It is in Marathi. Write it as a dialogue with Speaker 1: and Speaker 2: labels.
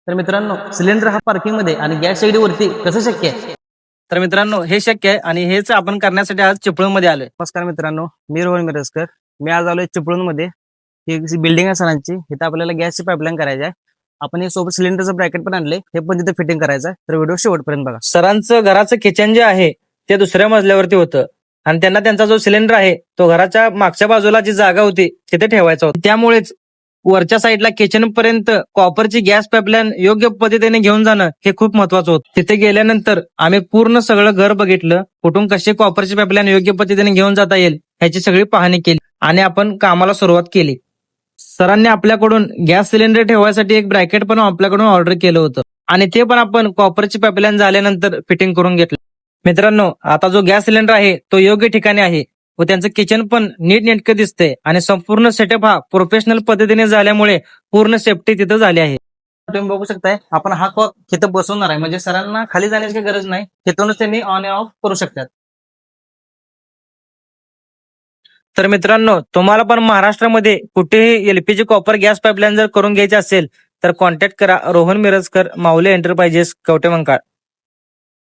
Speaker 1: तर मित्रांनो, सिलेंडर हा पार्किंग मध्ये आणि गॅस शेगडी वरती कसं शक्य आहे? तर मित्रांनो, हे शक्य आहे आणि हेच आपण करण्यासाठी आज चिपळूणमध्ये आलोय. नमस्कार मित्रांनो, मी रोहन मिरजकर. मी आज आलोय चिपळूणमध्ये. ही बिल्डिंग आहे सरांची. इथं आपल्याला गॅसची पाईपलाईन करायची आहे. आपण हे सोबत सिलेंडरचं ब्रॅकेट पण आणले, हे पण तिथे फिटिंग करायचं आहे. तर व्हिडिओ शेवटपर्यंत बघा. सरांचं घराचं किचन जे आहे ते दुसऱ्या मजल्यावरती होतं आणि त्यांना त्यांचा जो सिलेंडर आहे तो घराच्या मागच्या बाजूला जी जागा होती तिथे ठेवायचा होता. त्यामुळेच वरच्या साईडला किचन पर्यंत कॉपरची गॅस पाईपलाईन योग्य पद्धतीने घेऊन जाणं हे खूप महत्वाचं होतं. तिथे गेल्यानंतर आम्ही पूर्ण सगळं घर बघितलं, कुठून कशी कॉपरची पाईपलाईन योग्य पद्धतीने घेऊन जाता येईल ह्याची सगळी पाहणी केली आणि आपण कामाला सुरुवात केली. सरांनी आपल्याकडून गॅस सिलेंडर ठेवायसाठी एक ब्रॅकेट पण आपल्याकडून ऑर्डर केलं होतं आणि ते पण आपण कॉपरची पाईपलाईन झाल्यानंतर फिटिंग करून घेतलं. मित्रांनो, आता जो गॅस सिलेंडर आहे तो योग्य ठिकाणी आहे व त्यांचं किचन पण नीट नेटकं दिसतंय आणि संपूर्ण सेटअप हा प्रोफेशनल पद्धतीने झाल्यामुळे पूर्ण सेफ्टी तिथं झाली आहे. तुम्ही बघू शकताय, आपण हा कॉक तिथं बसवणार आहे, म्हणजे सरांना खाली जाण्याची गरज नाही, तिथूनच त्यांनी ऑन ऑफ करू शकतात. तर मित्रांनो, तुम्हाला पण महाराष्ट्रामध्ये कुठेही एलपीजी कॉपर गॅस पाईपलाईन जर करून घ्यायची असेल तर कॉन्टॅक्ट करा रोहन मिरजकर, माऊली एंटरप्राइजेस, कवठेमंकाळ.